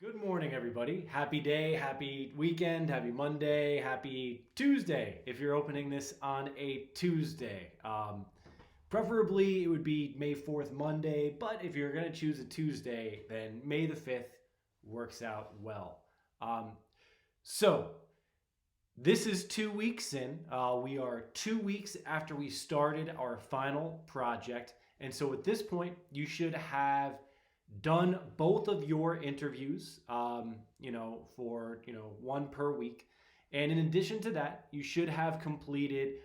Good morning, everybody. Happy day, happy weekend, happy Monday, happy Tuesday if you're opening this on a Tuesday. Preferably, it would be May 4th, Monday, but if you're going to choose a Tuesday, then May the 5th works out well. So, this is 2 weeks in. We are 2 weeks after we started our final project. And so at this point, you should have done both of your interviews, for, one per week. And in addition to that, you should have completed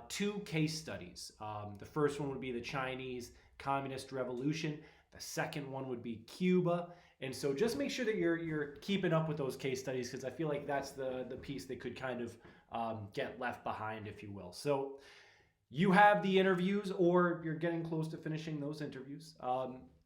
two case studies. The first one would be the Chinese Communist Revolution. The second one would be Cuba. And so just make sure that you're keeping up with those case studies because I feel like that's the piece that could kind of get left behind, if you will. So you have the interviews or you're getting close to finishing those interviews.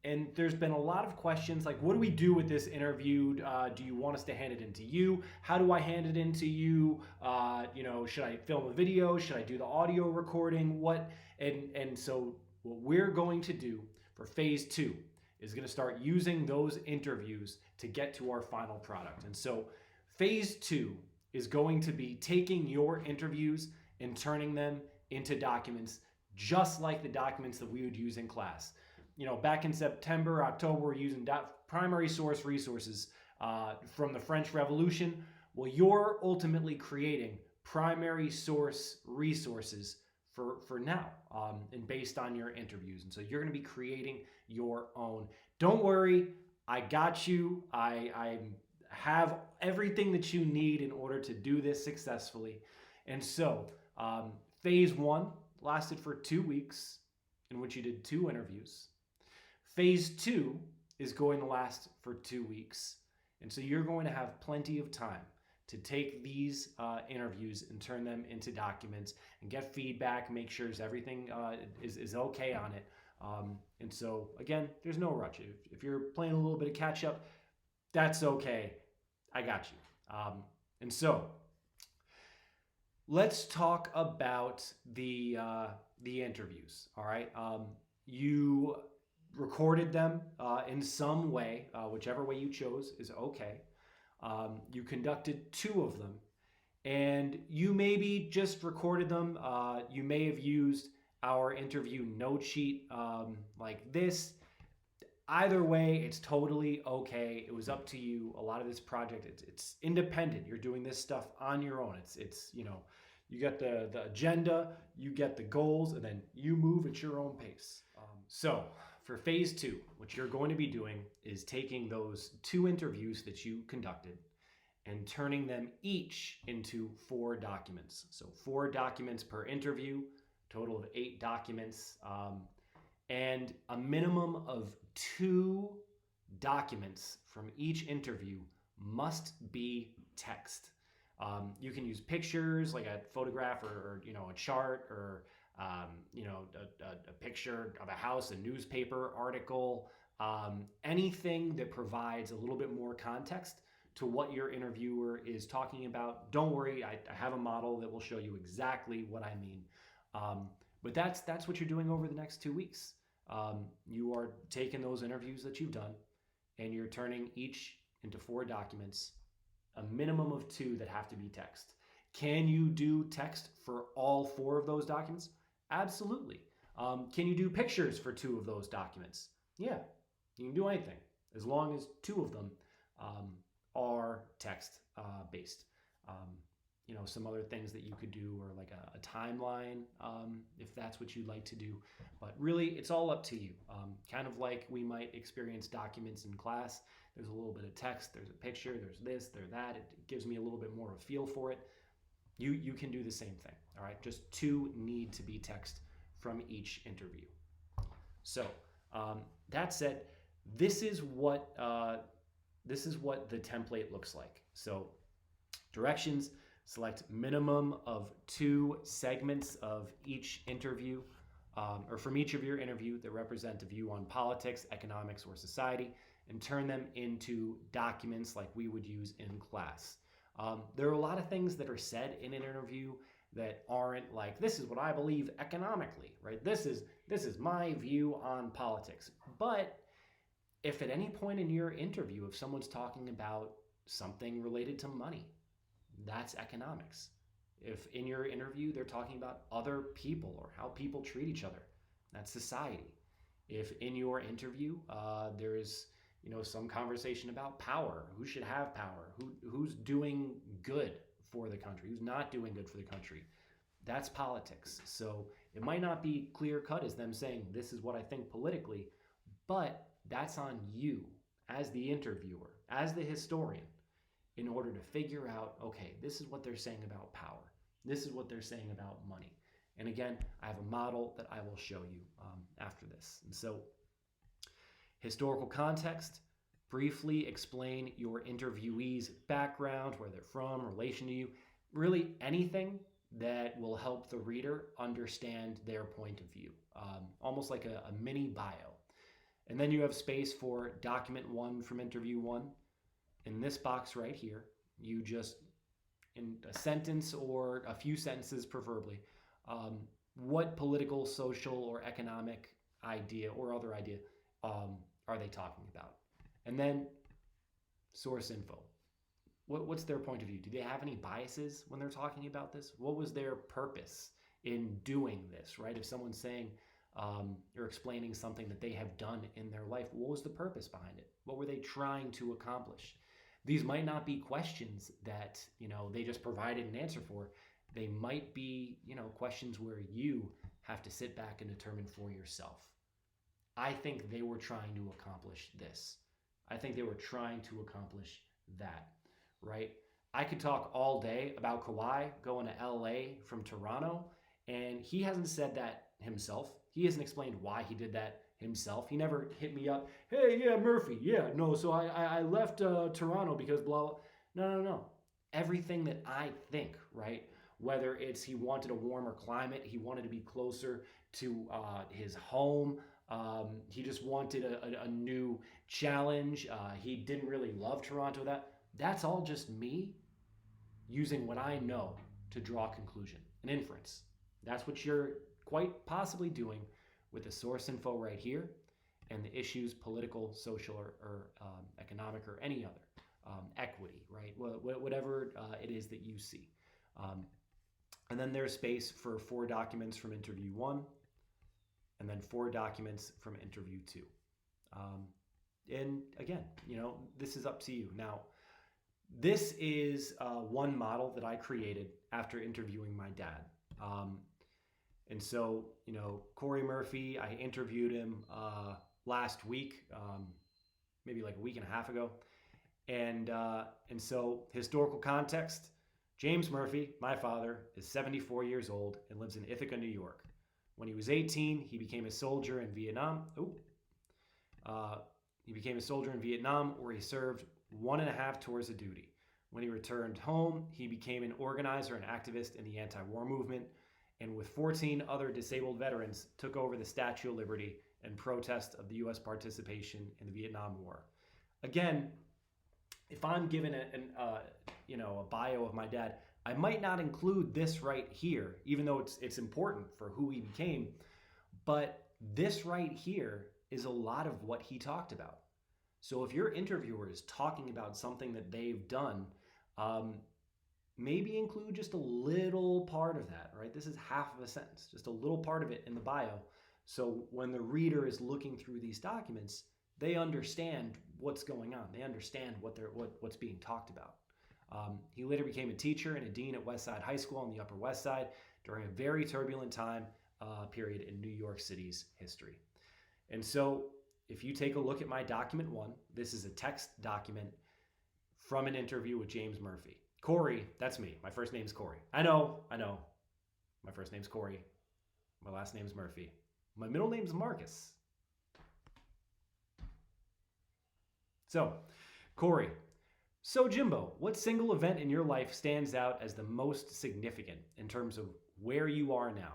And there's been a lot of questions like, what do we do with this interview? Do you want us to hand it in to you? How do I hand it in to you? Should I film a video? Should I do the audio recording? What? And so what we're going to do for phase two is going to start using those interviews to get to our final product. And so phase two is going to be taking your interviews and turning them into documents just like the documents that we would use in class. Back in September, October, we're using primary source resources from the French Revolution. Well, you're ultimately creating primary source resources for now and based on your interviews. And so you're going to be creating your own. Don't worry, I got you. I have everything that you need in order to do this successfully. And so phase one lasted for 2 weeks in which you did two interviews. Phase two is going to last for 2 weeks. And so you're going to have plenty of time to take these interviews and turn them into documents and get feedback, make sure everything is okay on it. And so, again, there's no rush. If you're playing a little bit of catch up, that's okay. I got you. And so, let's talk about the interviews. All right, you recorded them in some way, whichever way you chose is okay. You conducted two of them, and you maybe just recorded them. You may have used our interview note sheet like this. Either way, it's totally okay. It was up to you. A lot of this project, it's independent. You're doing this stuff on your own. It's you get the agenda, you get the goals, and then you move at your own pace. So for phase two, what you're going to be doing is taking those two interviews that you conducted and turning them each into 4 documents. So 4 documents per interview, total of 8 documents. And a minimum of 2 documents from each interview must be text. You can use pictures like a photograph or a chart or a picture of a house, a newspaper article, anything that provides a little bit more context to what your interviewer is talking about. Don't worry, I have a model that will show you exactly what I mean. But that's what you're doing over the next 2 weeks. You are taking those interviews that you've done and you're turning each into 4 documents, a minimum of 2 that have to be text. Can you do text for all 4 of those documents? Absolutely. Can you do pictures for 2 of those documents? Yeah, you can do anything as long as 2 of them are text based. Some other things that you could do or like a timeline if that's what you'd like to do. But really, it's all up to you. Kind of like we might experience documents in class. There's a little bit of text, there's a picture, there's this, there's that. It gives me a little bit more of a feel for it. You can do the same thing, all right? Just 2 need to be text from each interview. So that said, this is what the template looks like. So directions, select minimum of 2 segments of each interview or from each of your interview that represent a view on politics, economics, or society, and turn them into documents like we would use in class. There are a lot of things that are said in an interview that aren't like, this is what I believe economically, right? This is my view on politics. But if at any point in your interview, if someone's talking about something related to money, that's economics. If in your interview they're talking about other people or how people treat each other, that's society. If in your interview there's some conversation about power, who should have power, who's doing good for the country, who's not doing good for the country, that's politics. So it might not be clear cut as them saying this is what I think politically, but that's on you as the interviewer, as the historian, in order to figure out, okay, this is what they're saying about power. This is what they're saying about money. And again, I have a model that I will show you after this. And so, historical context, briefly explain your interviewee's background, where they're from, relation to you, really anything that will help the reader understand their point of view, almost like a mini bio. And then you have space for document 1 from interview 1. In this box right here, you just, in a sentence or a few sentences preferably, what political, social, or economic idea or other idea are they talking about? And then source info. What's their point of view? Do they have any biases when they're talking about this? What was their purpose in doing this, right? If someone's saying or explaining something that they have done in their life, what was the purpose behind it? What were they trying to accomplish? These might not be questions that, they just provided an answer for. They might be, questions where you have to sit back and determine for yourself. I think they were trying to accomplish this. I think they were trying to accomplish that, right? I could talk all day about Kawhi going to LA from Toronto, and he hasn't said that himself. He hasn't explained why he did that himself. He never hit me up, hey, yeah, Murphy, yeah, no, so I left Toronto because blah, blah. No. Everything that I think, right? Whether it's he wanted a warmer climate, he wanted to be closer to his home, he just wanted a new challenge, he didn't really love Toronto, that's all just me using what I know to draw a conclusion, an inference. That's what you're quite possibly doing with the source info right here and the issues, political, social, or economic, or any other, equity, right? Whatever it is that you see. And then there's space for 4 documents from interview 1, and then 4 documents from interview 2. And again, this is up to you. Now, this is one model that I created after interviewing my dad. And so, Corey Murphy, I interviewed him last week, maybe like a week and a half ago. And so, historical context, James Murphy, my father, is 74 years old and lives in Ithaca, New York. When he was 18, he became a soldier in Vietnam. He became a soldier in Vietnam, where he served 1.5 tours of duty. When he returned home, he became an organizer and activist in the anti-war movement, and with 14 other disabled veterans, took over the Statue of Liberty in protest of the U.S. participation in the Vietnam War. Again, if I'm given a bio of my dad, I might not include this right here, even though it's important for who he became. But this right here is a lot of what he talked about. So if your interviewer is talking about something that they've done, maybe include just a little part of that, right? This is half of a sentence, just a little part of it in the bio. So when the reader is looking through these documents, they understand what's going on. They understand what's being talked about. He later became a teacher and a dean at Westside High School on the Upper West Side during a very turbulent time period in New York City's history. And so if you take a look at my document 1, this is a text document from an interview with James Murphy. Corey, that's me. My first name's Corey. I know. My first name's Corey. My last name's Murphy. My middle name's Marcus. So, Corey. So, Jimbo, what single event in your life stands out as the most significant in terms of where you are now?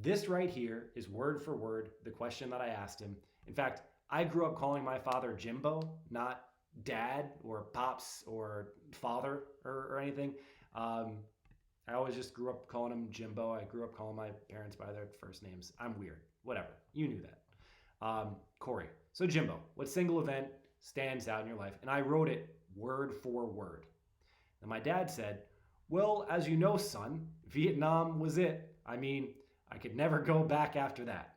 This right here is word for word the question that I asked him. In fact, I grew up calling my father Jimbo, not dad or pops or father or anything. I always just grew up calling him Jimbo. I grew up calling my parents by their first names. I'm weird. Whatever. You knew that. Corey, So, Jimbo, what single event stands out in your life? And I wrote it word for word. And my dad said, well, as you know, son, Vietnam was it. I mean, I could never go back after that.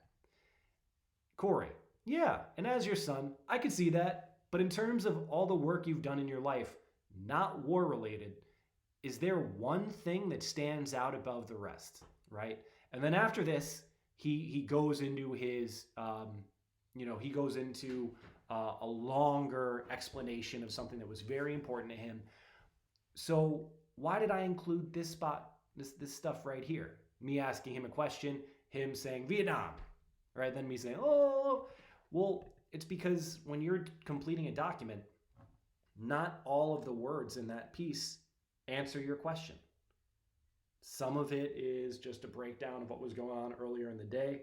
Corey, yeah, and as your son, I could see that. But in terms of all the work you've done in your life, not war related, is there one thing that stands out above the rest, right? And then after this, he goes into his, he goes into a longer explanation of something that was very important to him. So why did I include this spot, this stuff right here? Me asking him a question, him saying Vietnam, right? Then me saying, oh, well, it's because when you're completing a document, not all of the words in that piece answer your question. Some of it is just a breakdown of what was going on earlier in the day.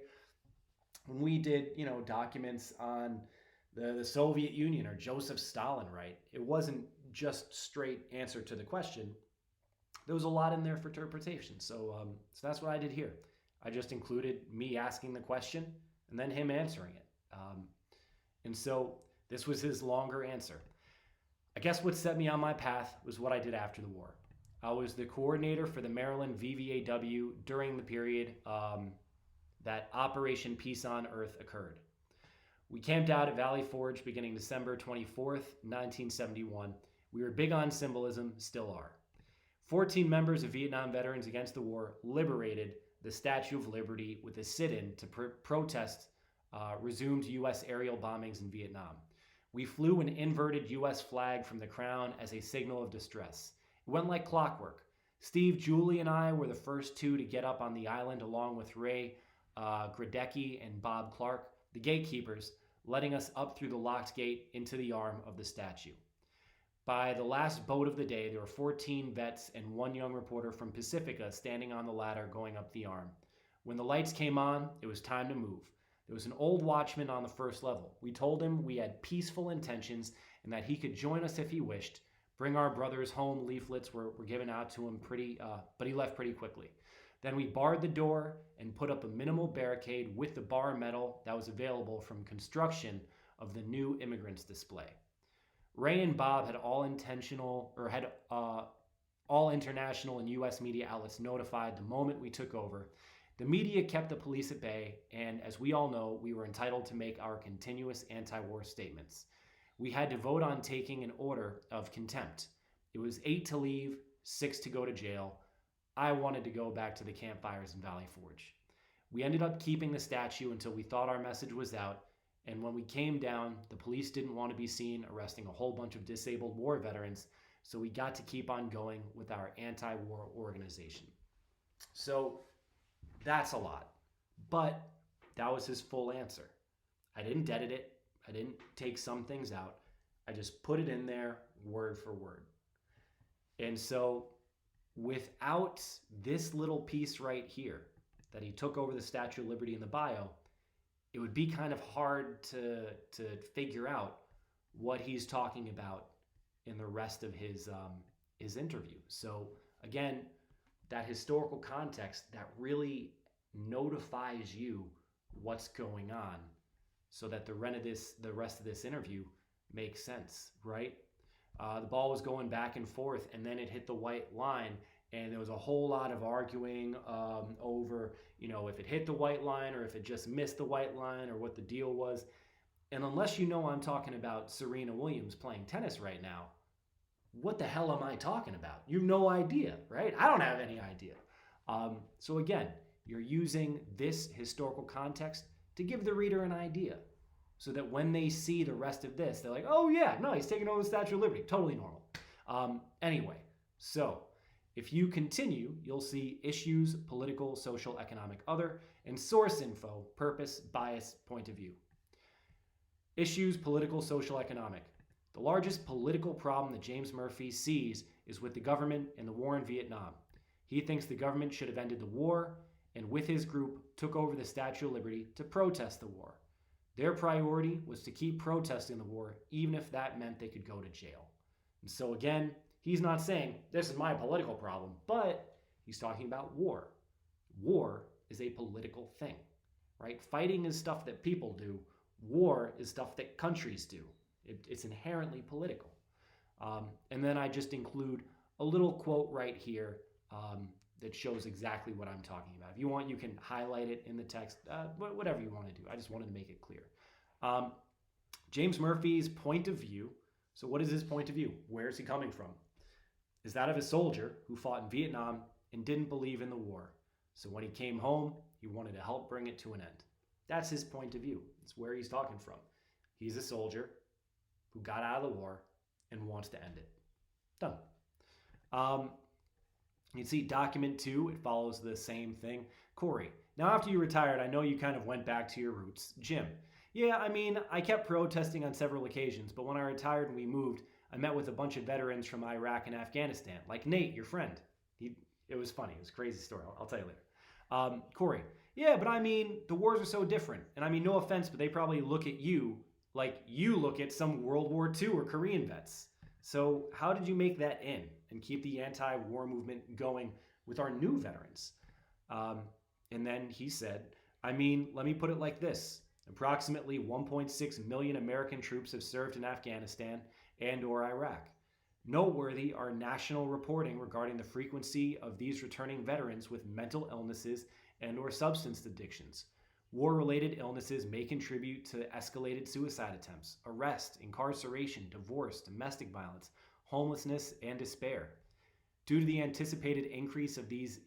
When we did, documents on the Soviet Union or Joseph Stalin, right? It wasn't just straight answer to the question. There was a lot in there for interpretation. So that's what I did here. I just included me asking the question and then him answering it. And so this was his longer answer. I guess what set me on my path was what I did after the war. I was the coordinator for the Maryland VVAW during the period that Operation Peace on Earth occurred. We camped out at Valley Forge beginning December 24th, 1971. We were big on symbolism, still are. 14 members of Vietnam Veterans Against the War liberated the Statue of Liberty with a sit-in to protest resumed U.S. aerial bombings in Vietnam. We flew an inverted U.S. flag from the crown as a signal of distress. It went like clockwork. Steve, Julie, and I were the first two to get up on the island along with Ray Gradecki and Bob Clark, the gatekeepers, letting us up through the locked gate into the arm of the statue. By the last boat of the day, there were 14 vets and one young reporter from Pacifica standing on the ladder going up the arm. When the lights came on, it was time to move. There was an old watchman on the first level. We told him we had peaceful intentions and that he could join us if he wished. Bring our brothers home leaflets were given out to him but he left pretty quickly. Then we barred the door and put up a minimal barricade with the bar metal that was available from construction of the new immigrants display. Ray and Bob had all international and U.S. media outlets notified the moment we took over. The media kept the police at bay, and as we all know, we were entitled to make our continuous anti-war statements. We had to vote on taking an order of contempt. It was 8 to leave, 6 to go to jail. I wanted to go back to the campfires in Valley Forge. We ended up keeping the statue until we thought our message was out, and when we came down, the police didn't want to be seen arresting a whole bunch of disabled war veterans, so we got to keep on going with our anti-war organization. So that's a lot, but that was his full answer. I didn't edit it. I didn't take some things out. I just put it in there word for word. And so without this little piece right here that he took over the Statue of Liberty in the bio, it would be kind of hard to figure out what he's talking about in the rest of his interview. So again, that historical context that really notifies you what's going on so that the rest of this interview makes sense, right? The ball was going back and forth, and then it hit the white line, and there was a whole lot of arguing over, if it hit the white line or if it just missed the white line or what the deal was. And unless you know I'm talking about Serena Williams playing tennis right now, what the hell am I talking about? You have no idea, right? I don't have any idea. So again, you're using this historical context to give the reader an idea so that when they see the rest of this, they're like, oh yeah, no, he's taking over the Statue of Liberty. Totally normal. Anyway, so if you continue, you'll see issues, political, social, economic, other, and source info, purpose, bias, point of view. Issues, political, social, economic. The largest political problem that James Murphy sees is with the government and the war in Vietnam. He thinks the government should have ended the war and with his group took over the Statue of Liberty to protest the war. Their priority was to keep protesting the war even if that meant they could go to jail. And so again, he's not saying this is my political problem, but he's talking about war. War is a political thing, right? Fighting is stuff that people do. War is stuff that countries do. It's inherently political. And then I just include a little quote right here that shows exactly what I'm talking about. If you want, you can highlight it in the text, whatever you want to do. I just wanted to make it clear. James Murphy's point of view. So what is his point of view? Where is he coming from? Is that of a soldier who fought in Vietnam and didn't believe in the war. So when he came home, he wanted to help bring it to an end. That's his point of view. It's where he's talking from. He's a soldier who got out of the war and wants to end it. Done. You can see document 2, it follows the same thing. Corey, now after you retired, I know you kind of went back to your roots. Jim, yeah, I mean, I kept protesting on several occasions, but when I retired and we moved, I met with a bunch of veterans from Iraq and Afghanistan, like Nate, your friend. It was funny. It was a crazy story. I'll tell you later. Corey, yeah, but I mean, the wars are so different. And I mean, no offense, but they probably look at you like you look at some World War II or Korean vets. So how did you make that in and keep the anti-war movement going with our new veterans? And then he said, I mean, let me put it like this. Approximately 1.6 million American troops have served in Afghanistan and or Iraq. Noteworthy are national reporting regarding the frequency of these returning veterans with mental illnesses and or substance addictions. War-related illnesses may contribute to escalated suicide attempts, arrest, incarceration, divorce, domestic violence, homelessness, and despair. Due to the anticipated increase of these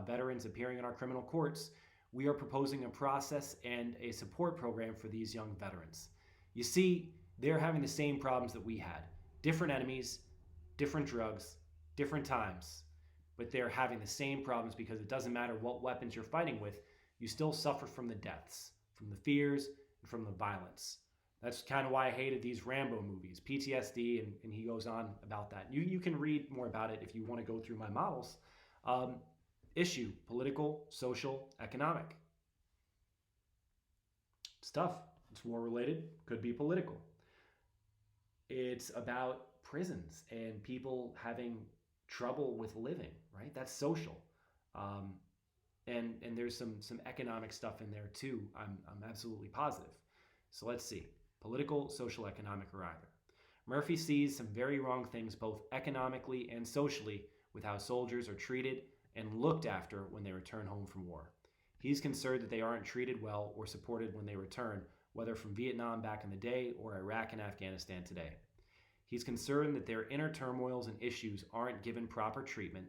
veterans appearing in our criminal courts, we are proposing a process and a support program for these young veterans. You see, they're having the same problems that we had. Different enemies, different drugs, different times, but they're having the same problems because it doesn't matter what weapons you're fighting with, you still suffer from the deaths, from the fears, and from the violence. That's kind of why I hated these Rambo movies, PTSD, and he goes on about that. You can read more about it if you want to go through my models. Issue, political, social, economic. Stuff. It's war related, could be political. It's about prisons and people having trouble with living, right? That's social. And there's some economic stuff in there too. I'm absolutely positive. So let's see. Political, social, economic, or either. Murphy sees some very wrong things both economically and socially with how soldiers are treated and looked after when they return home from war. He's concerned that they aren't treated well or supported when they return, whether from Vietnam back in the day or Iraq and Afghanistan today. He's concerned that their inner turmoils and issues aren't given proper treatment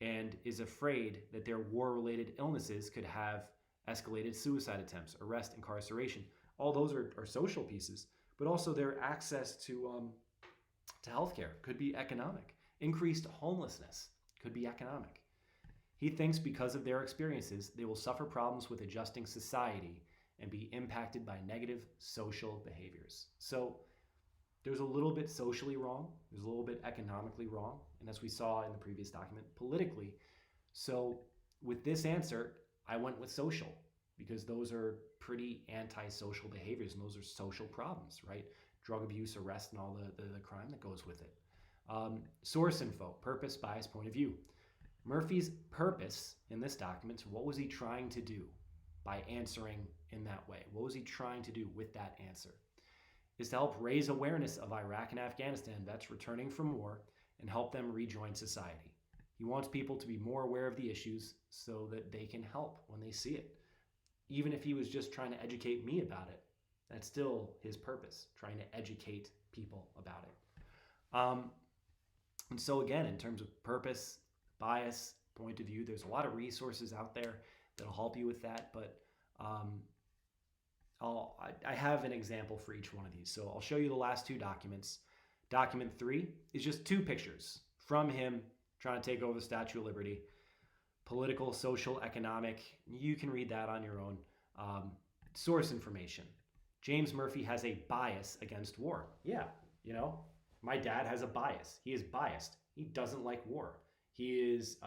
and is afraid that their war-related illnesses could have escalated suicide attempts, arrest, incarceration. All those are social pieces, but also their access to healthcare could be economic. Increased homelessness could be economic. He thinks because of their experiences, they will suffer problems with adjusting society and be impacted by negative social behaviors. So there's a little bit socially wrong, there's a little bit economically wrong, and as we saw in the previous document, politically. So with this answer, I went with social because those are pretty antisocial behaviors and those are social problems, right? Drug abuse, arrest, and all the crime that goes with it. Source info, purpose, bias, point of view. Murphy's purpose in this document, so what was he trying to do by answering in that way? What was he trying to do with that answer? Is to help raise awareness of Iraq and Afghanistan vets returning from war and help them rejoin society. He wants people to be more aware of the issues so that they can help when they see it. Even if he was just trying to educate me about it, that's still his purpose, trying to educate people about it. And so again, in terms of purpose, bias, point of view, there's a lot of resources out there that'll help you with that, but I have an example for each one of these. So I'll show you the last two documents. Document 3 is just two pictures from him trying to take over the Statue of Liberty. Political, social, economic. You can read that on your own. Source information. James Murphy has a bias against war. Yeah, you know, my dad has a bias. He is biased. He doesn't like war. He is,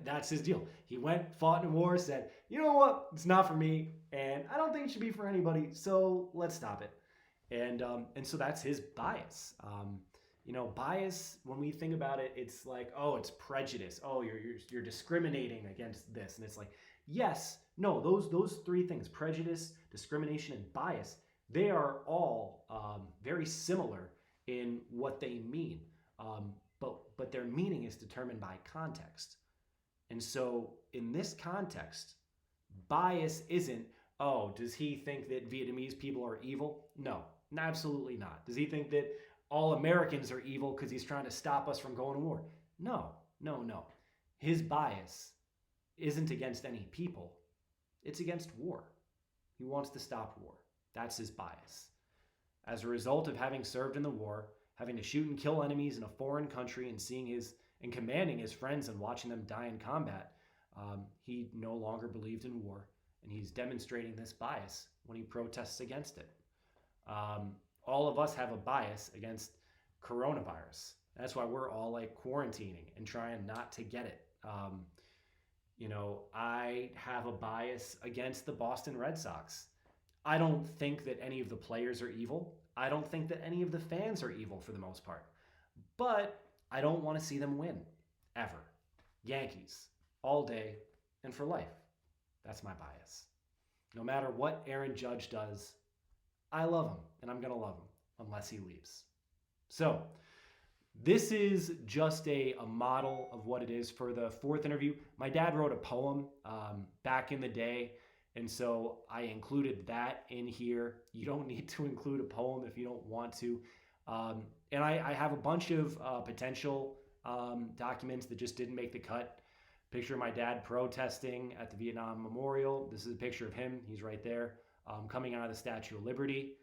that's his deal. He went, fought in war, said, you know what, it's not for me, and I don't think it should be for anybody, so let's stop it. And so that's his bias. You know, bias, when we think about it, it's like, oh, it's prejudice. Oh, you're discriminating against this. And it's like, Yes, no, those three things: prejudice, discrimination, and bias. They are all very similar in what they mean, but their meaning is determined by context. And so, in this context, bias isn't, oh, does he think that Vietnamese people are evil? No, absolutely not. Does he think that all Americans are evil because he's trying to stop us from going to war? No, no, no. His bias isn't against any people, it's against war. He wants to stop war. That's his bias. As a result of having served in the war, having to shoot and kill enemies in a foreign country and seeing his and commanding his friends and watching them die in combat, he no longer believed in war, and he's demonstrating this bias when he protests against it. All of us have a bias against coronavirus. That's why we're all like quarantining and trying not to get it. I have a bias against the Boston Red Sox. I don't think that any of the players are evil. I don't think that any of the fans are evil for the most part. But I don't want to see them win, ever. Yankees, all day and for life. That's my bias. No matter what Aaron Judge does, I love him, and I'm going to love him unless he leaves. So, this is just a model of what it is for the fourth interview. My dad wrote a poem back in the day, and so I included that in here. You don't need to include a poem if you don't want to. And I have a bunch of potential documents that just didn't make the cut. Picture of my dad protesting at the Vietnam Memorial. This is a picture of him. He's right there, coming out of the Statue of Liberty.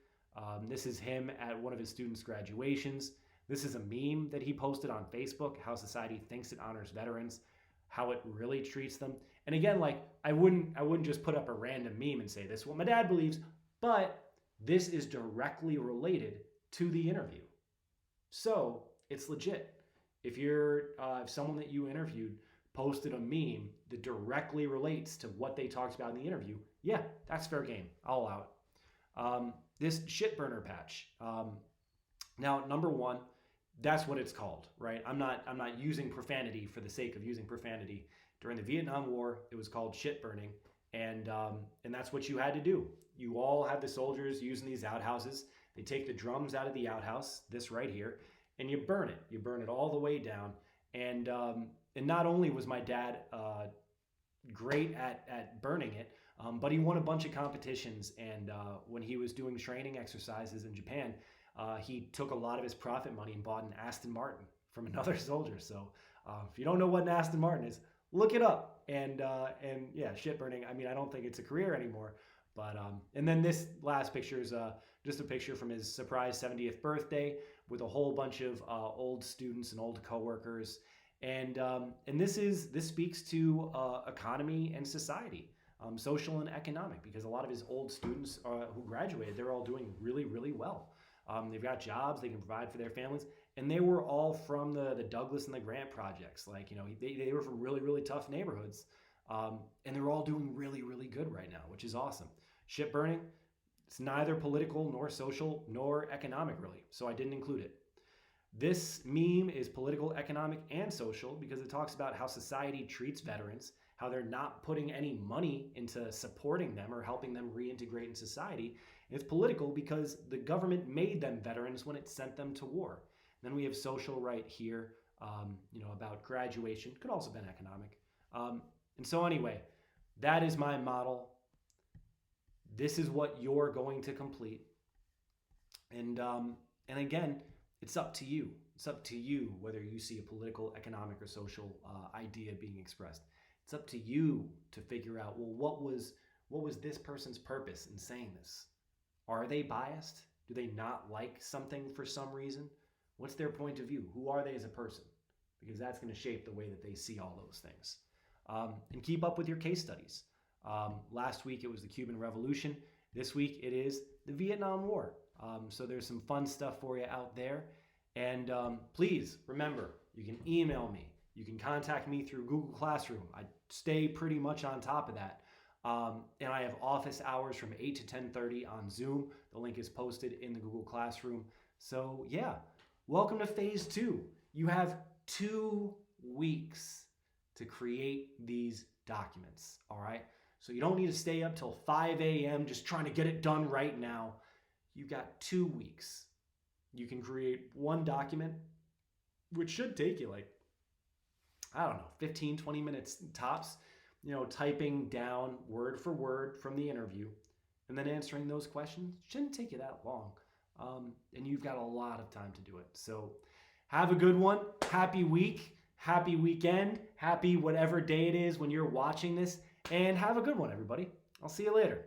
This is him at one of his students' graduations. This is a meme that he posted on Facebook, how society thinks it honors veterans, how it really treats them. And again, like I wouldn't just put up a random meme and say this is what my dad believes, but this is directly related to the interview. So it's legit. If if someone that you interviewed posted a meme that directly relates to what they talked about in the interview, yeah, that's fair game. I'll allow it. This shit burner patch. Now, number one, that's what it's called, right? I'm not using profanity for the sake of using profanity. During the Vietnam War, it was called shit burning, and that's what you had to do. You all have the soldiers using these outhouses. They take the drums out of the outhouse, this right here, and you burn it. You burn it all the way down. And not only was my dad great at burning it, but he won a bunch of competitions. And when he was doing training exercises in Japan, he took a lot of his profit money and bought an Aston Martin from another soldier. So if you don't know what an Aston Martin is, look it up. And yeah, shit burning. I mean, I don't think it's a career anymore. But and then this last picture is just a picture from his surprise 70th birthday with a whole bunch of old students and old coworkers. And this speaks to economy and society, social and economic, because a lot of his old students who graduated, they're all doing really, really well. They've got jobs, they can provide for their families, and they were all from the Douglas and the Grant projects. Like, they were from really, really tough neighborhoods, and they're all doing really, really good right now, which is awesome. Shit burning, it's neither political nor social nor economic, really, so I didn't include it. This meme is political, economic, and social because it talks about how society treats veterans, how they're not putting any money into supporting them or helping them reintegrate in society. And it's political because the government made them veterans when it sent them to war. And then we have social right here, about graduation. Could also have been economic. And so anyway, that is my model. This is what you're going to complete. And again, it's up to you. It's up to you whether you see a political, economic, or social idea being expressed. It's up to you to figure out, well, what was this person's purpose in saying this? Are they biased? Do they not like something for some reason? What's their point of view? Who are they as a person? Because that's going to shape the way that they see all those things. And keep up with your case studies. Last week it was the Cuban Revolution. This week it is the Vietnam War. So there's some fun stuff for you out there. And please remember, you can email me. You can contact me through Google Classroom. I stay pretty much on top of that. And I have office hours from 8 to 10:30 on Zoom. The link is posted in the Google Classroom. So yeah, welcome to phase 2. You have 2 weeks to create these documents, all right? So you don't need to stay up till 5 a.m. just trying to get it done right now. You've got 2 weeks. You can create one document, which should take you like, I don't know, 15, 20 minutes tops, typing down word for word from the interview and then answering those questions. Shouldn't take you that long. And you've got a lot of time to do it. So have a good one. Happy week. Happy weekend. Happy whatever day it is when you're watching this. And have a good one, everybody. I'll see you later.